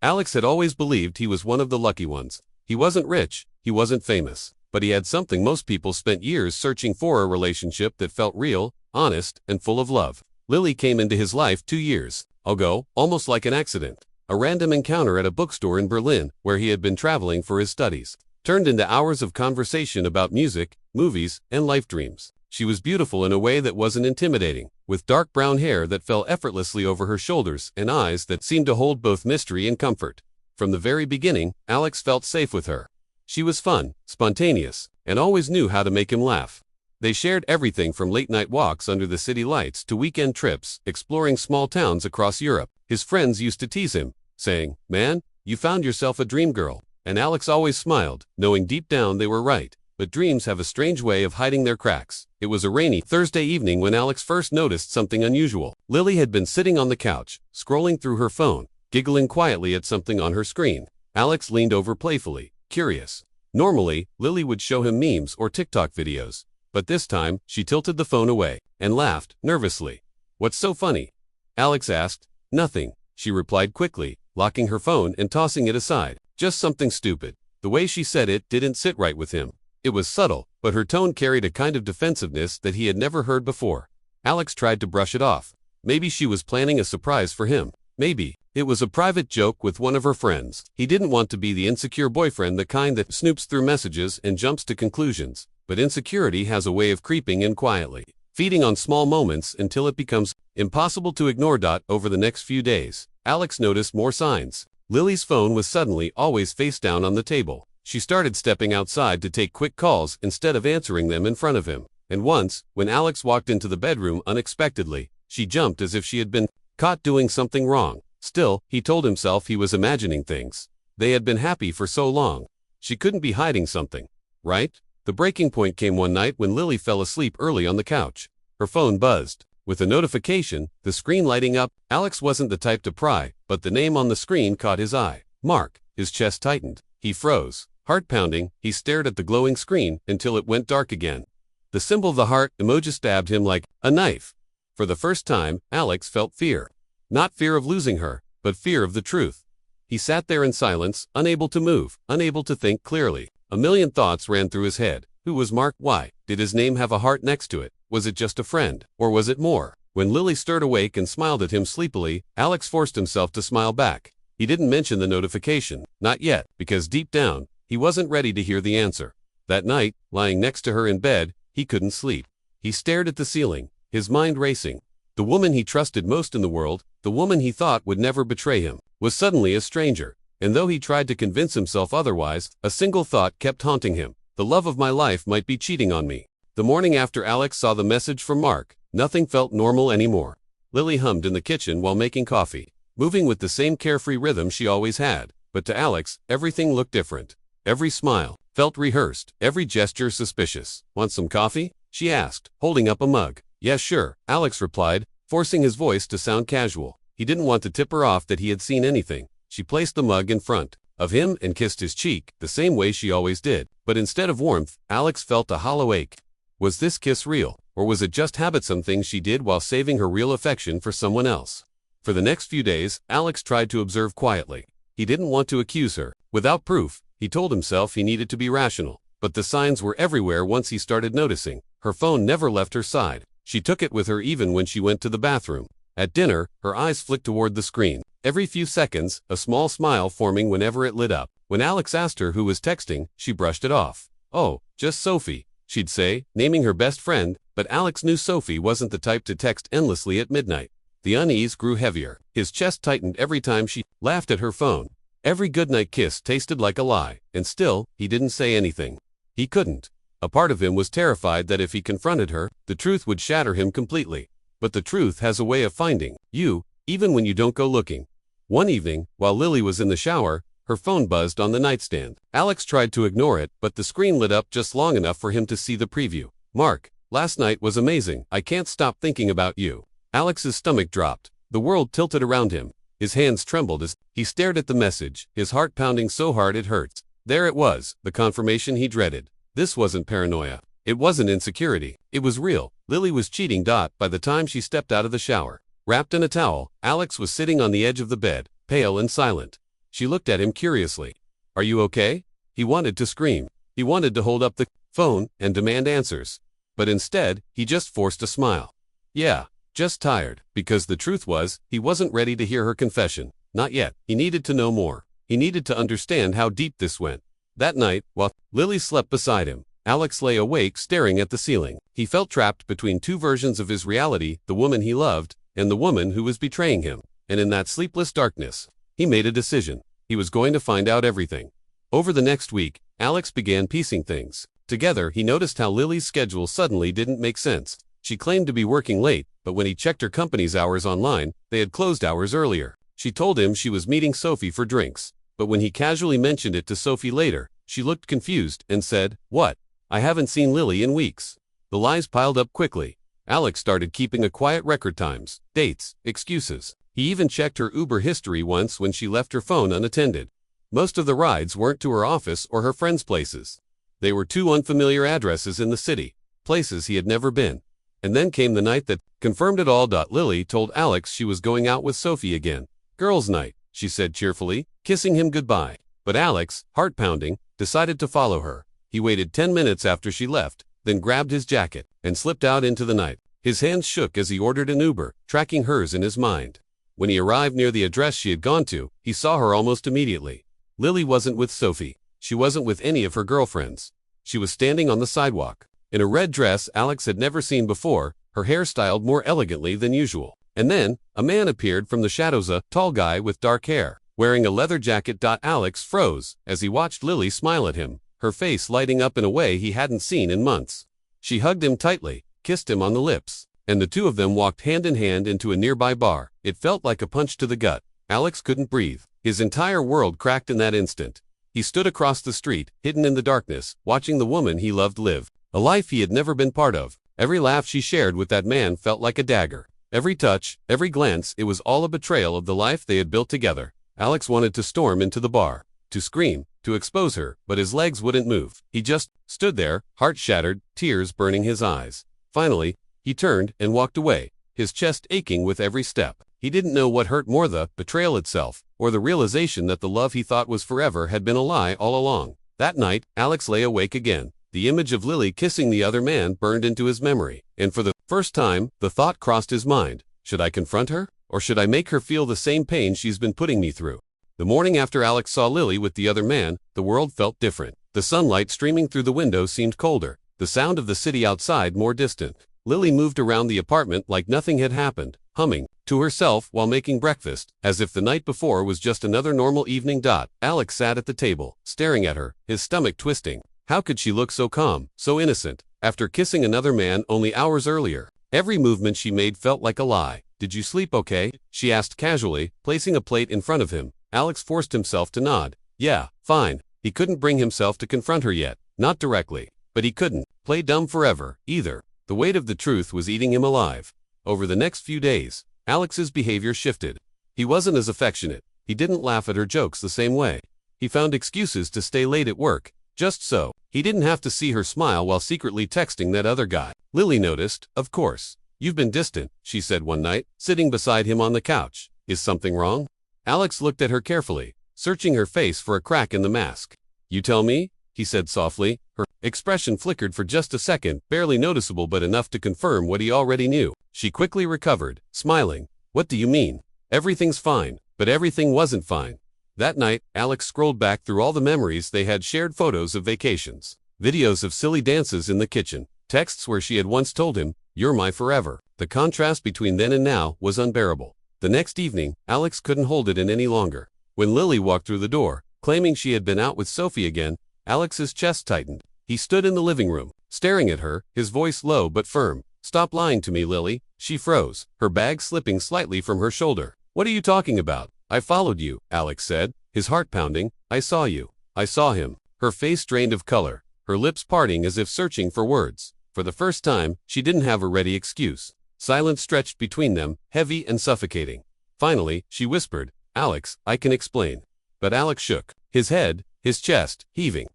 Alex had always believed he was one of the lucky ones. He wasn't rich, he wasn't famous, but he had something most people spent years searching for: a relationship that felt real, honest, and full of love. Lily came into his life 2 years ago, almost like an accident. A random encounter at a bookstore in Berlin, where he had been traveling for his studies, turned into hours of conversation about music, movies, and life dreams. She was beautiful in a way that wasn't intimidating, with dark brown hair that fell effortlessly over her shoulders and eyes that seemed to hold both mystery and comfort. From the very beginning, Alex felt safe with her. She was fun, spontaneous, and always knew how to make him laugh. They shared everything from late-night walks under the city lights to weekend trips exploring small towns across Europe. His friends used to tease him, saying, "Man, you found yourself a dream girl." And Alex always smiled, knowing deep down they were right. But dreams have a strange way of hiding their cracks. It was a rainy Thursday evening when Alex first noticed something unusual. Lily had been sitting on the couch, scrolling through her phone, giggling quietly at something on her screen. Alex leaned over playfully, curious. Normally, Lily would show him memes or TikTok videos, but this time, she tilted the phone away and laughed nervously. "What's so funny?" Alex asked. "Nothing," she replied quickly, locking her phone and tossing it aside. "Just something stupid." The way she said it didn't sit right with him. It was subtle, but her tone carried a kind of defensiveness that he had never heard before. Alex tried to brush it off. Maybe she was planning a surprise for him. Maybe it was a private joke with one of her friends. He didn't want to be the insecure boyfriend, the kind that snoops through messages and jumps to conclusions. But insecurity has a way of creeping in quietly, feeding on small moments until it becomes impossible to ignore. Over the next few days, Alex noticed more signs. Lily's phone was suddenly always face down on the table. She started stepping outside to take quick calls instead of answering them in front of him. And once, when Alex walked into the bedroom unexpectedly, she jumped as if she had been caught doing something wrong. Still, he told himself he was imagining things. They had been happy for so long. She couldn't be hiding something, right? The breaking point came one night when Lily fell asleep early on the couch. Her phone buzzed. With a notification, the screen lighting up. Alex wasn't the type to pry, but the name on the screen caught his eye. Mark. His chest tightened. He froze. Heart pounding, he stared at the glowing screen until it went dark again. The symbol of the heart emoji stabbed him like a knife. For the first time, Alex felt fear. Not fear of losing her, but fear of the truth. He sat there in silence, unable to move, unable to think clearly. A million thoughts ran through his head. Who was Mark? Why did his name have a heart next to it? Was it just a friend, or was it more? When Lily stirred awake and smiled at him sleepily, Alex forced himself to smile back. He didn't mention the notification, not yet, because deep down, he wasn't ready to hear the answer. That night, lying next to her in bed, he couldn't sleep. He stared at the ceiling, his mind racing. The woman he trusted most in the world, the woman he thought would never betray him, was suddenly a stranger. And though he tried to convince himself otherwise, a single thought kept haunting him. The love of my life might be cheating on me. The morning after Alex saw the message from Mark, nothing felt normal anymore. Lily hummed in the kitchen while making coffee, moving with the same carefree rhythm she always had. But to Alex, everything looked different. Every smile felt rehearsed, every gesture suspicious. "Want some coffee?" she asked, holding up a mug. "Yes, sure," Alex replied, forcing his voice to sound casual. He didn't want to tip her off that he had seen anything. She placed the mug in front of him and kissed his cheek, the same way she always did. But instead of warmth, Alex felt a hollow ache. Was this kiss real, or was it just habit? Some things she did while saving her real affection for someone else. For the next few days, Alex tried to observe quietly. He didn't want to accuse her. Without proof, he told himself he needed to be rational. But the signs were everywhere once he started noticing. Her phone never left her side. She took it with her even when she went to the bathroom. At dinner, her eyes flicked toward the screen. Every few seconds, a small smile forming whenever it lit up. When Alex asked her who was texting, she brushed it off. "Oh, just Sophie," she'd say, naming her best friend, but Alex knew Sophie wasn't the type to text endlessly at midnight. The unease grew heavier. His chest tightened every time she laughed at her phone. Every goodnight kiss tasted like a lie, and still, he didn't say anything. He couldn't. A part of him was terrified that if he confronted her, the truth would shatter him completely. But the truth has a way of finding you, even when you don't go looking. One evening, while Lily was in the shower, her phone buzzed on the nightstand. Alex tried to ignore it, but the screen lit up just long enough for him to see the preview. "Mark, last night was amazing. I can't stop thinking about you." Alex's stomach dropped. The world tilted around him. His hands trembled as he stared at the message, his heart pounding so hard it hurts. There it was, the confirmation he dreaded. This wasn't paranoia. It wasn't insecurity. It was real. Lily was cheating. By the time she stepped out of the shower, wrapped in a towel, Alex was sitting on the edge of the bed, pale and silent. She looked at him curiously. Are you okay? He wanted to scream. He wanted to hold up the phone and demand answers. But instead, he just forced a smile. Yeah, just tired, because the truth was, he wasn't ready to hear her confession. Not yet. He needed to know more. He needed to understand how deep this went. That night, while Lily slept beside him, Alex lay awake staring at the ceiling. He felt trapped between two versions of his reality, the woman he loved, and the woman who was betraying him. And in that sleepless darkness, he made a decision. He was going to find out everything. Over the next week, Alex began piecing things together. He noticed how Lily's schedule suddenly didn't make sense. She claimed to be working late, but when he checked her company's hours online, they had closed hours earlier. She told him she was meeting Sophie for drinks, but when he casually mentioned it to Sophie later, she looked confused and said, "What? I haven't seen Lily in weeks." The lies piled up quickly. Alex started keeping a quiet record: times, dates, excuses. He even checked her Uber history once when she left her phone unattended. Most of the rides weren't to her office or her friends' places. They were to unfamiliar addresses in the city, places he had never been. And then came the night that confirmed it all. Lily told Alex she was going out with Sophie again. Girls' night, she said cheerfully, kissing him goodbye. But Alex, heart-pounding, decided to follow her. He waited 10 minutes after she left, then grabbed his jacket and slipped out into the night. His hands shook as he ordered an Uber, tracking hers in his mind. When he arrived near the address she had gone to, he saw her almost immediately. Lily wasn't with Sophie. She wasn't with any of her girlfriends. She was standing on the sidewalk, in a red dress Alex had never seen before, her hair styled more elegantly than usual. And then, a man appeared from the shadows, a tall guy with dark hair, wearing a leather jacket. Alex froze as he watched Lily smile at him, her face lighting up in a way he hadn't seen in months. She hugged him tightly, kissed him on the lips, and the two of them walked hand in hand into a nearby bar. It felt like a punch to the gut. Alex couldn't breathe. His entire world cracked in that instant. He stood across the street, hidden in the darkness, watching the woman he loved live a life he had never been part of. Every laugh she shared with that man felt like a dagger. Every touch, every glance, it was all a betrayal of the life they had built together. Alex wanted to storm into the bar, to scream, to expose her, but his legs wouldn't move. He just stood there, heart shattered, tears burning his eyes. Finally, he turned and walked away, his chest aching with every step. He didn't know what hurt more, the betrayal itself, or the realization that the love he thought was forever had been a lie all along. That night, Alex lay awake again. The image of Lily kissing the other man burned into his memory, and for the first time, the thought crossed his mind. Should I confront her? Or should I make her feel the same pain she's been putting me through? The morning after Alex saw Lily with the other man, the world felt different. The sunlight streaming through the window seemed colder, the sound of the city outside more distant. Lily moved around the apartment like nothing had happened, humming to herself while making breakfast, as if the night before was just another normal evening. Alex sat at the table, staring at her, his stomach twisting. How could she look so calm, so innocent, after kissing another man only hours earlier? Every movement she made felt like a lie. Did you sleep okay? She asked casually, placing a plate in front of him. Alex forced himself to nod. Yeah, fine. He couldn't bring himself to confront her yet, not directly. But he couldn't play dumb forever, either. The weight of the truth was eating him alive. Over the next few days, Alex's behavior shifted. He wasn't as affectionate. He didn't laugh at her jokes the same way. He found excuses to stay late at work, just so he didn't have to see her smile while secretly texting that other guy. Lily noticed, of course. You've been distant, she said one night, sitting beside him on the couch. Is something wrong? Alex looked at her carefully, searching her face for a crack in the mask. You tell me, he said softly. Her expression flickered for just a second, barely noticeable but enough to confirm what he already knew. She quickly recovered, smiling. What do you mean? Everything's fine. But everything wasn't fine. That night, Alex scrolled back through all the memories they had shared: photos of vacations, videos of silly dances in the kitchen, texts where she had once told him, "You're my forever." The contrast between then and now was unbearable. The next evening, Alex couldn't hold it in any longer. When Lily walked through the door, claiming she had been out with Sophie again, Alex's chest tightened. He stood in the living room, staring at her, his voice low but firm. Stop lying to me, Lily. She froze, her bag slipping slightly from her shoulder. What are you talking about? I followed you, Alex said, his heart pounding. I saw you. I saw him. Her face drained of color, her lips parting as if searching for words. For the first time, she didn't have a ready excuse. Silence stretched between them, heavy and suffocating. Finally, she whispered, Alex, I can explain. But Alex shook, his head, his chest, heaving.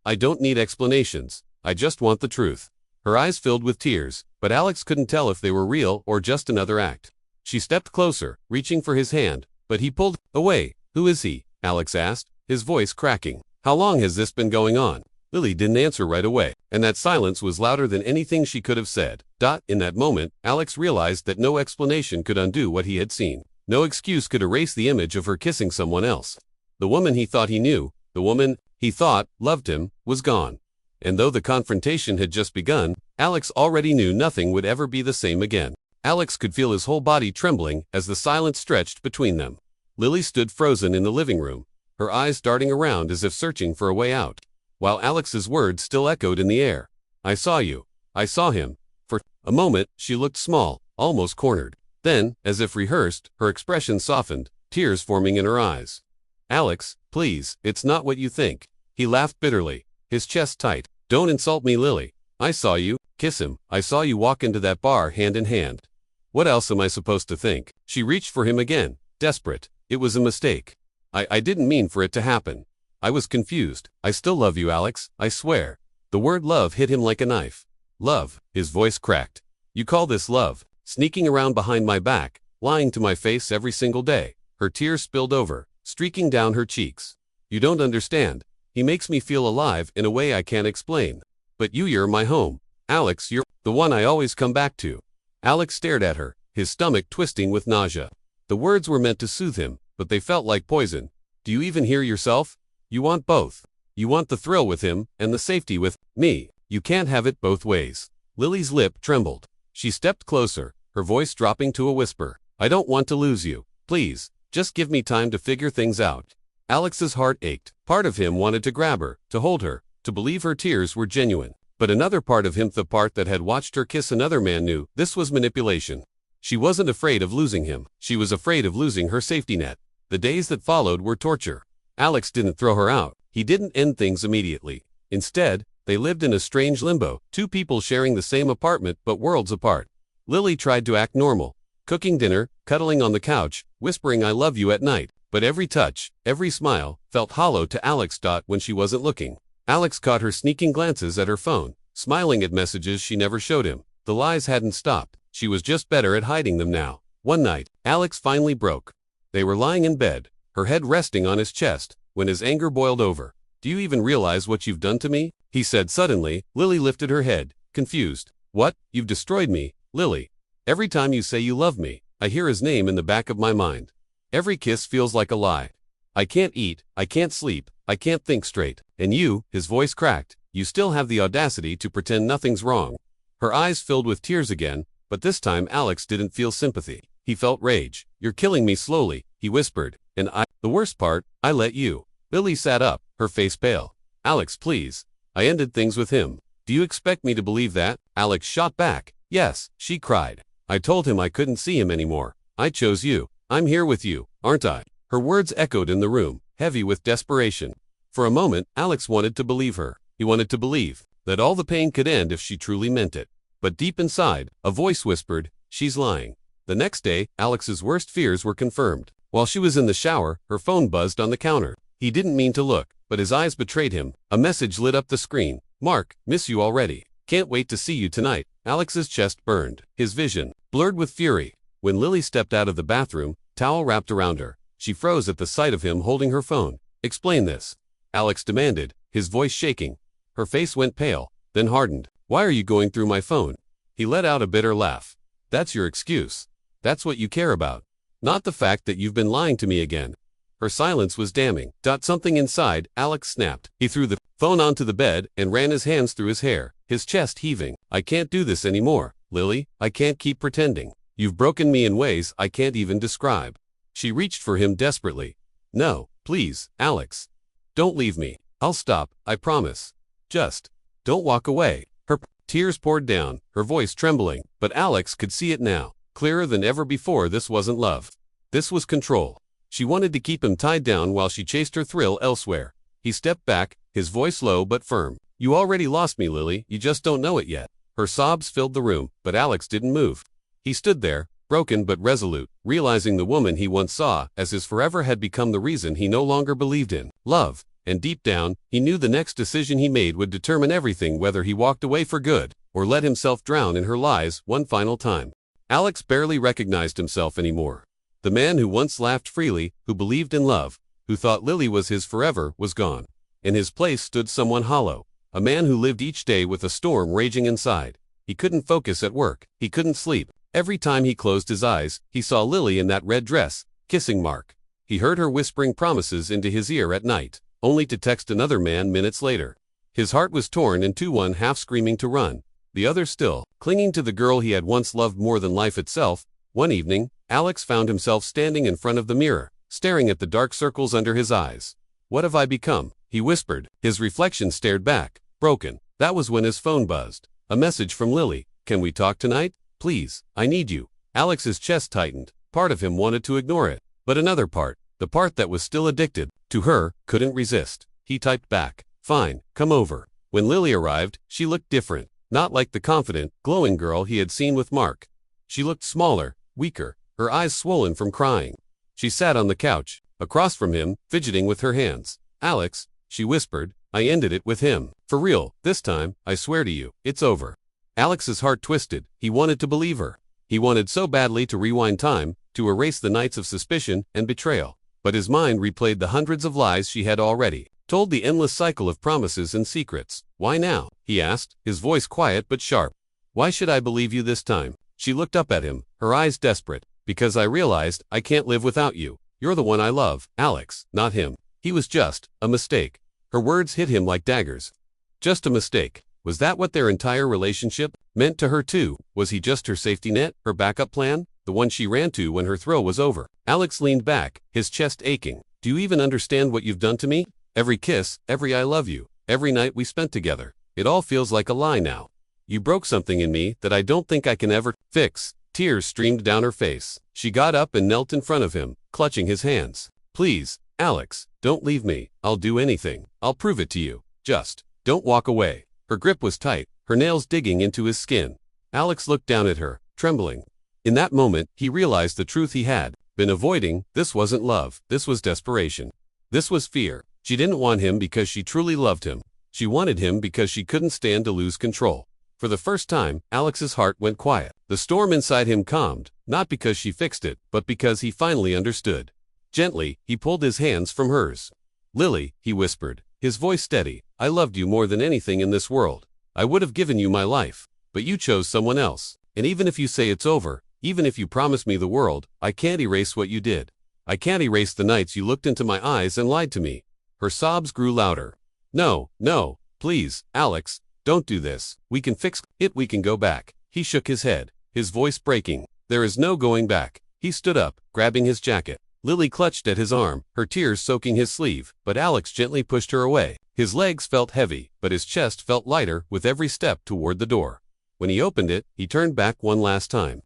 I don't need explanations. I just want the truth. Her eyes filled with tears, but Alex couldn't tell if they were real or just another act. She stepped closer, reaching for his hand, but he pulled away. Who is he? Alex asked, his voice cracking. How long has this been going on? Lily didn't answer right away, and that silence was louder than anything she could have said. In that moment, Alex realized that no explanation could undo what he had seen. No excuse could erase the image of her kissing someone else. The woman he thought he knew, the woman he thought loved him, was gone. And though the confrontation had just begun, Alex already knew nothing would ever be the same again. Alex could feel his whole body trembling as the silence stretched between them. Lily stood frozen in the living room, her eyes darting around as if searching for a way out, while Alex's words still echoed in the air. I saw you. I saw him. For a moment, she looked small, almost cornered. Then, as if rehearsed, her expression softened, tears forming in her eyes. Alex, please, it's not what you think. He laughed bitterly, his chest tight. Don't insult me, Lily. I saw you. Kiss him. I saw you walk into that bar hand in hand. What else am I supposed to think? She reached for him again, desperate. It was a mistake. I didn't mean for it to happen. I was confused. I still love you, Alex, I swear. The word love hit him like a knife. Love, his voice cracked. You call this love? Sneaking around behind my back, lying to my face every single day. Her tears spilled over, streaking down her cheeks. You don't understand. He makes me feel alive in a way I can't explain. But you're my home. Alex, you're the one I always come back to. Alex stared at her, his stomach twisting with nausea. The words were meant to soothe him, but they felt like poison. Do you even hear yourself? You want both. You want the thrill with him, and the safety with me. You can't have it both ways. Lily's lip trembled. She stepped closer, her voice dropping to a whisper. I don't want to lose you. Please, just give me time to figure things out. Alex's heart ached. Part of him wanted to grab her, to hold her, to believe her tears were genuine. But another part of him, the part that had watched her kiss another man, knew this was manipulation. She wasn't afraid of losing him. She was afraid of losing her safety net. The days that followed were torture. Alex didn't throw her out. He didn't end things immediately. Instead, they lived in a strange limbo, two people sharing the same apartment but worlds apart. Lily tried to act normal, cooking dinner, cuddling on the couch, whispering I love you at night, but every touch, every smile, felt hollow to Alex. When she wasn't looking, Alex caught her sneaking glances at her phone, smiling at messages she never showed him. The lies hadn't stopped. She was just better at hiding them now. One night, Alex finally broke. They were lying in bed, her head resting on his chest, when his anger boiled over. Do you even realize what you've done to me? He said suddenly. Lily lifted her head, confused. What? You've destroyed me, Lily. Every time you say you love me, I hear his name in the back of my mind. Every kiss feels like a lie. I can't eat, I can't sleep, I can't think straight. And you, his voice cracked, you still have the audacity to pretend nothing's wrong. Her eyes filled with tears again, but this time Alex didn't feel sympathy. He felt rage. You're killing me slowly, he whispered. And the worst part, I let you. Lily sat up, her face pale. Alex, please. I ended things with him. Do you expect me to believe that? Alex shot back. Yes, she cried. I told him I couldn't see him anymore. I chose you. I'm here with you, aren't I? Her words echoed in the room, heavy with desperation. For a moment, Alex wanted to believe her. He wanted to believe that all the pain could end if she truly meant it. But deep inside, a voice whispered, she's lying. The next day, Alex's worst fears were confirmed. While she was in the shower, her phone buzzed on the counter. He didn't mean to look, but his eyes betrayed him. A message lit up the screen. Mark, miss you already. Can't wait to see you tonight. Alex's chest burned, his vision blurred with fury. When Lily stepped out of the bathroom, towel wrapped around her, she froze at the sight of him holding her phone. Explain this, Alex demanded, his voice shaking. Her face went pale, then hardened. Why are you going through my phone? He let out a bitter laugh. That's your excuse. That's what you care about. Not the fact that you've been lying to me again. Her silence was damning. Something inside, Alex snapped. He threw the phone onto the bed and ran his hands through his hair, his chest heaving. I can't do this anymore, Lily. I can't keep pretending. You've broken me in ways I can't even describe. She reached for him desperately. No, please, Alex. Don't leave me. I'll stop, I promise. Just don't walk away. Her tears poured down, her voice trembling, but Alex could see it now, clearer than ever before. This wasn't love. This was control. She wanted to keep him tied down while she chased her thrill elsewhere. He stepped back, his voice low but firm. You already lost me, Lily. You just don't know it yet. Her sobs filled the room, but Alex didn't move. He stood there, broken but resolute, realizing the woman he once saw as his forever had become the reason he no longer believed in love. And deep down, he knew the next decision he made would determine everything, whether he walked away for good or let himself drown in her lies one final time. Alex barely recognized himself anymore. The man who once laughed freely, who believed in love, who thought Lily was his forever, was gone. In his place stood someone hollow, a man who lived each day with a storm raging inside. He couldn't focus at work, he couldn't sleep. Every time he closed his eyes, he saw Lily in that red dress, kissing Mark. He heard her whispering promises into his ear at night, only to text another man minutes later. His heart was torn in two, one half screaming to run, the other still, clinging to the girl he had once loved more than life itself. One evening, Alex found himself standing in front of the mirror, staring at the dark circles under his eyes. "What have I become?" he whispered. His reflection stared back, broken. That was when his phone buzzed. A message from Lily. "Can we talk tonight? Please, I need you." Alex's chest tightened. Part of him wanted to ignore it, but another part, the part that was still addicted to her, couldn't resist. He typed back, "Fine, come over." When Lily arrived, she looked different, not like the confident, glowing girl he had seen with Mark. She looked smaller, weaker, her eyes swollen from crying. She sat on the couch, across from him, fidgeting with her hands. "Alex," she whispered, "I ended it with him. For real, this time, I swear to you, it's over." Alex's heart twisted. He wanted to believe her. He wanted so badly to rewind time, to erase the nights of suspicion and betrayal. But his mind replayed the hundreds of lies she had already told, the endless cycle of promises and secrets. "Why now?" he asked, his voice quiet but sharp. "Why should I believe you this time?" She looked up at him, her eyes desperate. "Because I realized I can't live without you. You're the one I love, Alex, not him. He was just a mistake." Her words hit him like daggers. Just a mistake. Was that what their entire relationship meant to her too? Was he just her safety net, her backup plan, the one she ran to when her thrill was over? Alex leaned back, his chest aching. "Do you even understand what you've done to me? Every kiss, every I love you, every night we spent together. It all feels like a lie now. You broke something in me that I don't think I can ever fix." Tears streamed down her face. She got up and knelt in front of him, clutching his hands. "Please, Alex, don't leave me. I'll do anything. I'll prove it to you. Just don't walk away." Her grip was tight, her nails digging into his skin. Alex looked down at her, trembling. In that moment, he realized the truth he had been avoiding. This wasn't love, this was desperation. This was fear. She didn't want him because she truly loved him. She wanted him because she couldn't stand to lose control. For the first time, Alex's heart went quiet. The storm inside him calmed, not because she fixed it, but because he finally understood. Gently, he pulled his hands from hers. "Lily," he whispered, his voice steady, "I loved you more than anything in this world. I would have given you my life, but you chose someone else. And even if you say it's over, even if you promise me the world, I can't erase what you did. I can't erase the nights you looked into my eyes and lied to me." Her sobs grew louder. "No, no, please, Alex, don't do this. We can fix it, we can go back." He shook his head, his voice breaking. "There is no going back." He stood up, grabbing his jacket. Lily clutched at his arm, her tears soaking his sleeve, but Alex gently pushed her away. His legs felt heavy, but his chest felt lighter with every step toward the door. When he opened it, he turned back one last time.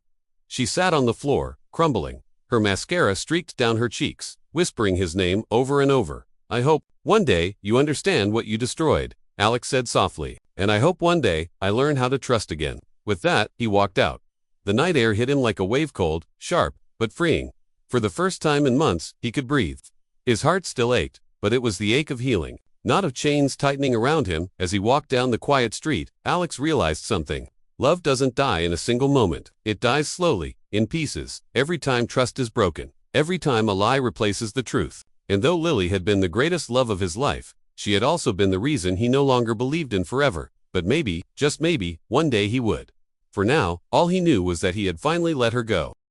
She sat on the floor, crumbling. Her mascara streaked down her cheeks, whispering his name over and over. "I hope one day you understand what you destroyed," Alex said softly. "And I hope one day I learn how to trust again." With that, he walked out. The night air hit him like a wave, cold, sharp, but freeing. For the first time in months, he could breathe. His heart still ached, but it was the ache of healing, not of chains tightening around him. As he walked down the quiet street, Alex realized something. Love doesn't die in a single moment. It dies slowly, in pieces, every time trust is broken, every time a lie replaces the truth. And though Lily had been the greatest love of his life, she had also been the reason he no longer believed in forever. But maybe, just maybe, one day he would. For now, all he knew was that he had finally let her go.